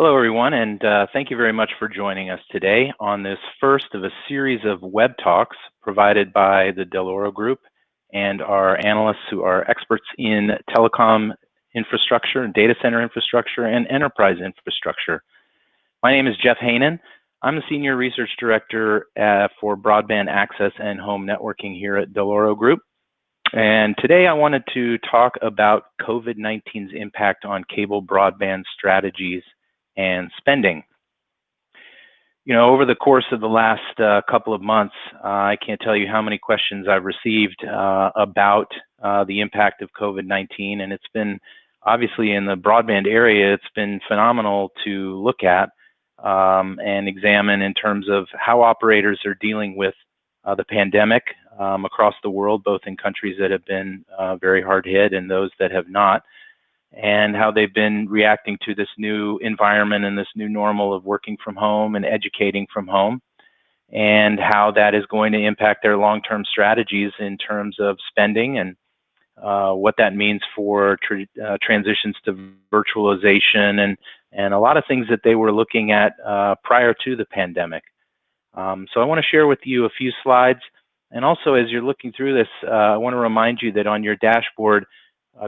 Hello, everyone, and thank you very much for joining us today on this first of a series of web talks provided by the Dell'Oro Group and our analysts who are experts in telecom infrastructure, data center infrastructure, and enterprise infrastructure. My name is Jeff Heynen. I'm the Senior Research Director for Broadband Access and Home Networking here at Dell'Oro Group. And today I wanted to talk about COVID-19's impact on cable broadband strategies and spending. You know, over the course of the last couple of months, I can't tell you how many questions I've received about the impact of COVID-19, and it's been, obviously in the broadband area, it's been phenomenal to look at and examine in terms of how operators are dealing with the pandemic across the world, both in countries that have been very hard hit and those that have not, and how they've been reacting to this new environment and this new normal of working from home and educating from home, and how that is going to impact their long-term strategies in terms of spending and what that means for transitions to virtualization and a lot of things that they were looking at prior to the pandemic. So I want to share with you a few slides, and also as you're looking through this, I want to remind you that on your dashboard,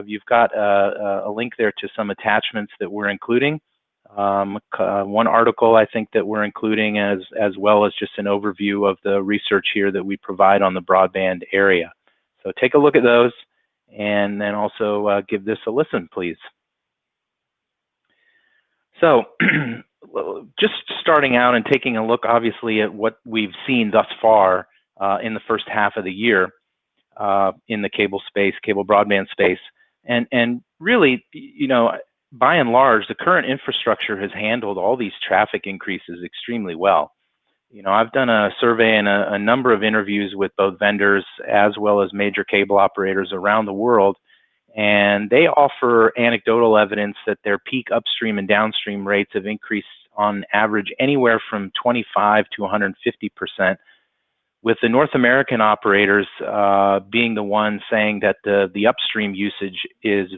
you've got a link there to some attachments that we're including. One article I think that we're including as well as just an overview of the research here that we provide on the broadband area. So take a look at those and then also give this a listen, please. So just starting out and taking a look obviously at what we've seen thus far in the first half of the year in the cable space, cable broadband space. And really, you know, by and large, the current infrastructure has handled all these traffic increases extremely well. You know, I've done a survey and a number of interviews with both vendors as well as major cable operators around the world, and they offer anecdotal evidence that their peak upstream and downstream rates have increased on average anywhere from 25 to 150%. With the North American operators being the ones saying that the upstream usage is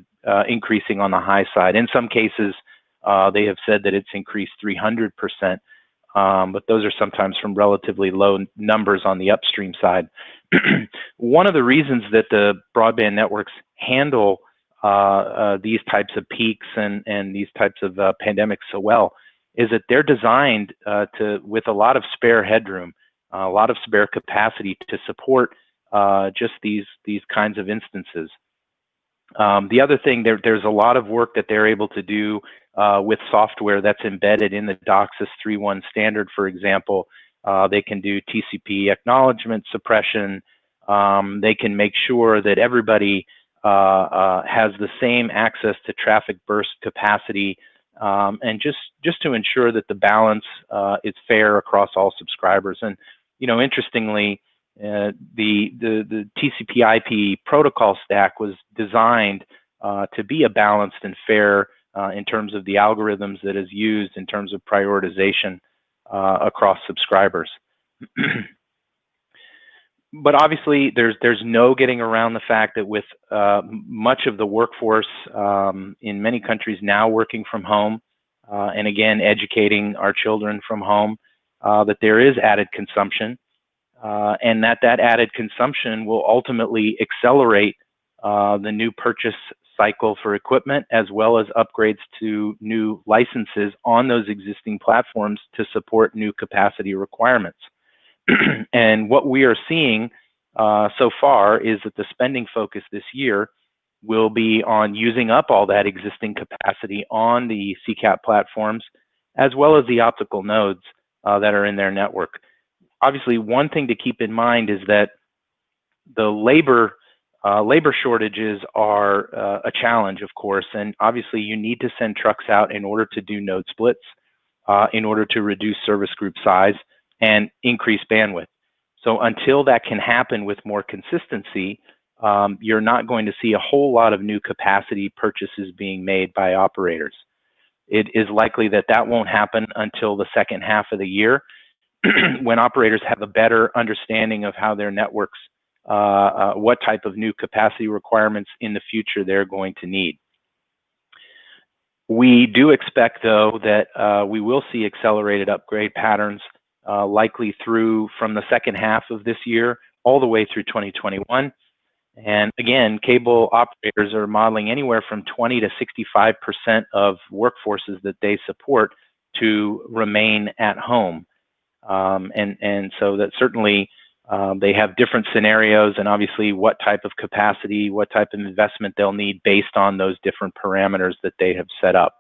increasing on the high side. In some cases, they have said that it's increased 300%, but those are sometimes from relatively low numbers on the upstream side. One of the reasons that the broadband networks handle these types of peaks and these types of pandemics so well is that they're designed with a lot of spare headroom, a lot of spare capacity to support just these kinds of instances. The other thing, there's a lot of work that they're able to do with software that's embedded in the DOCSIS 3.1 standard, for example. They can do TCP acknowledgement suppression. They can make sure that everybody has the same access to traffic burst capacity, and just to ensure that the balance is fair across all subscribers. And you know, interestingly, the TCP/IP protocol stack was designed to be a balanced and fair in terms of the algorithms that is used in terms of prioritization across subscribers. But obviously, there's no getting around the fact that with much of the workforce in many countries now working from home, and again, educating our children from home, that there is added consumption, and that added consumption will ultimately accelerate the new purchase cycle for equipment, as well as upgrades to new licenses on those existing platforms to support new capacity requirements. And what we are seeing so far is that the spending focus this year will be on using up all that existing capacity on the CCAP platforms, as well as the optical nodes that are in their network. Obviously, one thing to keep in mind is that the labor shortages are a challenge, of course, and obviously you need to send trucks out in order to do node splits, in order to reduce service group size and increase bandwidth. So until that can happen with more consistency, you're not going to see a whole lot of new capacity purchases being made by operators. It is likely that that won't happen until the second half of the year, when operators have a better understanding of how their networks, what type of new capacity requirements in the future they're going to need. We do expect, though, that we will see accelerated upgrade patterns likely through from the second half of this year all the way through 2021. And again, cable operators are modeling anywhere from 20 to 65% of workforces that they support to remain at home. And so that certainly they have different scenarios, and obviously what type of capacity, what type of investment they'll need based on those different parameters that they have set up.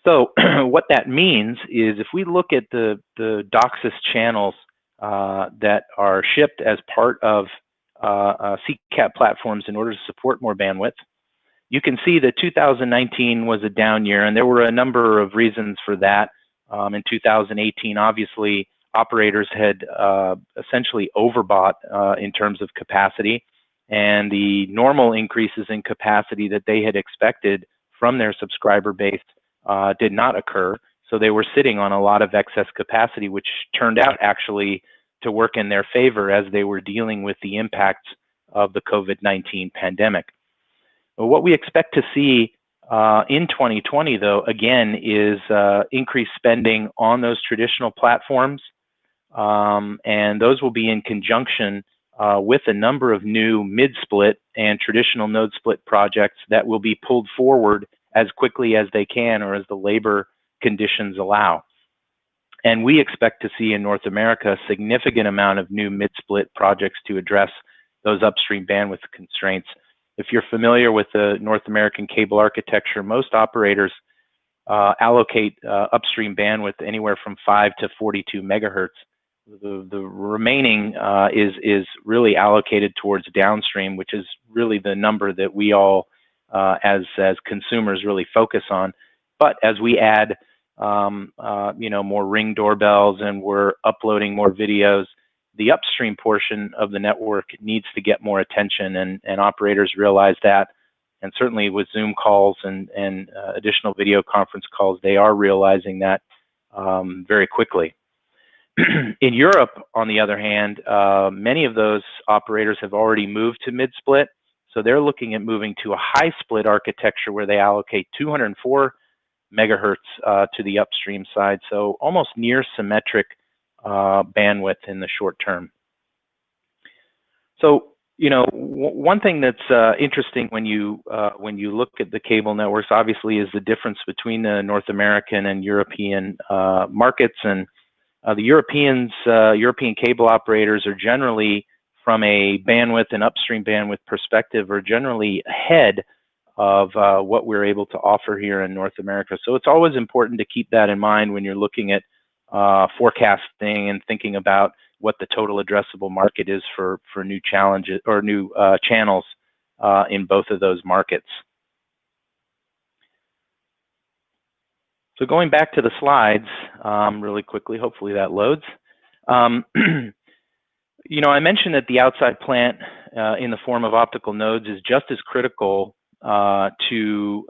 So what that means is if we look at the DOCSIS channels that are shipped as part of CCAP platforms in order to support more bandwidth, you can see that 2019 was a down year, and there were a number of reasons for that. In 2018, obviously, operators had essentially overbought in terms of capacity, and the normal increases in capacity that they had expected from their subscriber base did not occur. So they were sitting on a lot of excess capacity, which turned out actually to work in their favor as they were dealing with the impacts of the COVID-19 pandemic. But what we expect to see in 2020, though, again, is increased spending on those traditional platforms. And those will be in conjunction with a number of new mid-split and traditional node split projects that will be pulled forward as quickly as they can or as the labor conditions allow. And we expect to see in North America a significant amount of new mid-split projects to address those upstream bandwidth constraints. If you're familiar with the North American cable architecture, most operators allocate upstream bandwidth anywhere from 5 to 42 megahertz. The remaining is really allocated towards downstream, which is really the number that we all as consumers really focus on. But as we add more Ring doorbells and we're uploading more videos, the upstream portion of the network needs to get more attention, and operators realize that. And certainly with Zoom calls and additional video conference calls, they are realizing that very quickly. In Europe, on the other hand, many of those operators have already moved to mid-split. So they're looking at moving to a high-split architecture where they allocate 204 megahertz to the upstream side. So almost near symmetric bandwidth in the short term. So, one thing that's interesting when you look at the cable networks, obviously, is the difference between the North American and European markets. And the European cable operators are generally, from a bandwidth and upstream bandwidth perspective, are generally ahead of what we're able to offer here in North America. So it's always important to keep that in mind when you're looking at forecasting and thinking about what the total addressable market is for new challenges or new channels in both of those markets. So going back to the slides really quickly, hopefully that loads. I mentioned that the outside plant in the form of optical nodes is just as critical to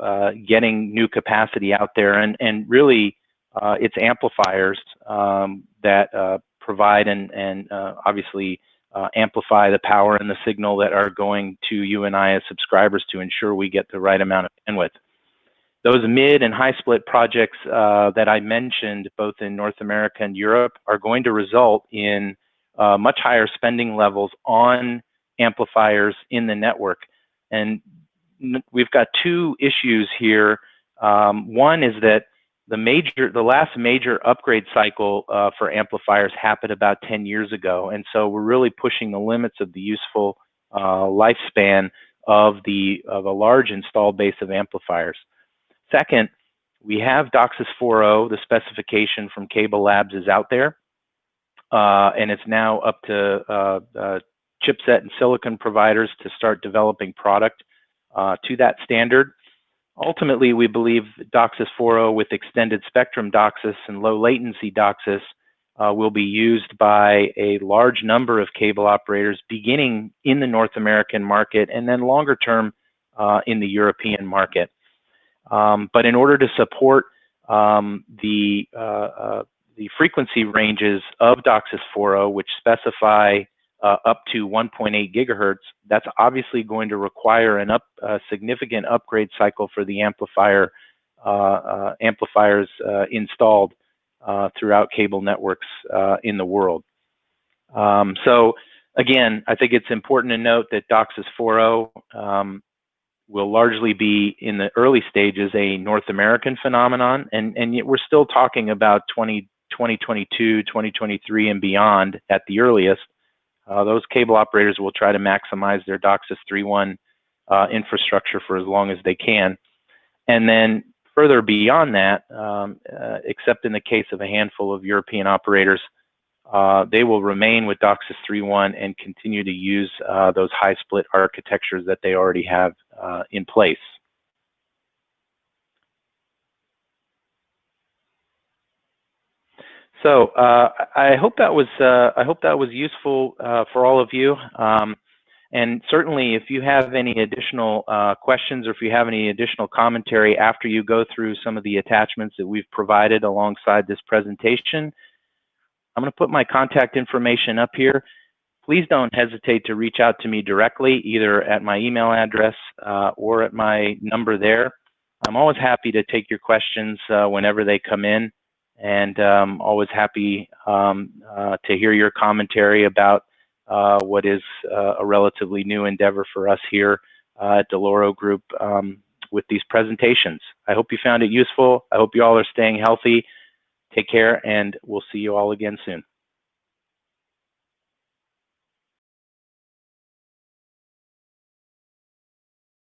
getting new capacity out there, and really it's amplifiers that provide and obviously amplify the power and the signal that are going to you and I as subscribers to ensure we get the right amount of bandwidth. Those mid and high split projects that I mentioned, both in North America and Europe, are going to result in much higher spending levels on amplifiers in the network. And we've got two issues here. One is that the last major upgrade cycle for amplifiers happened about 10 years ago, and so we're really pushing the limits of the useful lifespan of a large installed base of amplifiers. Second, we have DOCSIS 4.0. The specification from Cable Labs is out there, and it's now up to chipset and silicon providers to start developing product to that standard. Ultimately, we believe DOCSIS 4.0 with extended spectrum DOCSIS and low latency DOCSIS will be used by a large number of cable operators, beginning in the North American market and then longer term in the European market. But in order to support the frequency ranges of DOCSIS 4.0, which specify up to 1.8 gigahertz, that's obviously going to require a significant upgrade cycle for the amplifier amplifiers installed throughout cable networks in the world. So again, I think it's important to note that DOCSIS 4.0 will largely be in the early stages a North American phenomenon, and yet we're still talking about 2022, 2023 and beyond at the earliest. Those cable operators will try to maximize their DOCSIS 3.1 infrastructure for as long as they can. And then further beyond that, except in the case of a handful of European operators, they will remain with DOCSIS 3.1 and continue to use those high split architectures that they already have in place. So I hope that was useful for all of you. And certainly, if you have any additional questions or if you have any additional commentary after you go through some of the attachments that we've provided alongside this presentation, I'm going to put my contact information up here. Please don't hesitate to reach out to me directly, either at my email address or at my number there. I'm always happy to take your questions whenever they come in, and always happy to hear your commentary about what is a relatively new endeavor for us here at Dell'Oro Group with these presentations. I hope you found it useful. I hope you all are staying healthy. Take care, and we'll see you all again soon.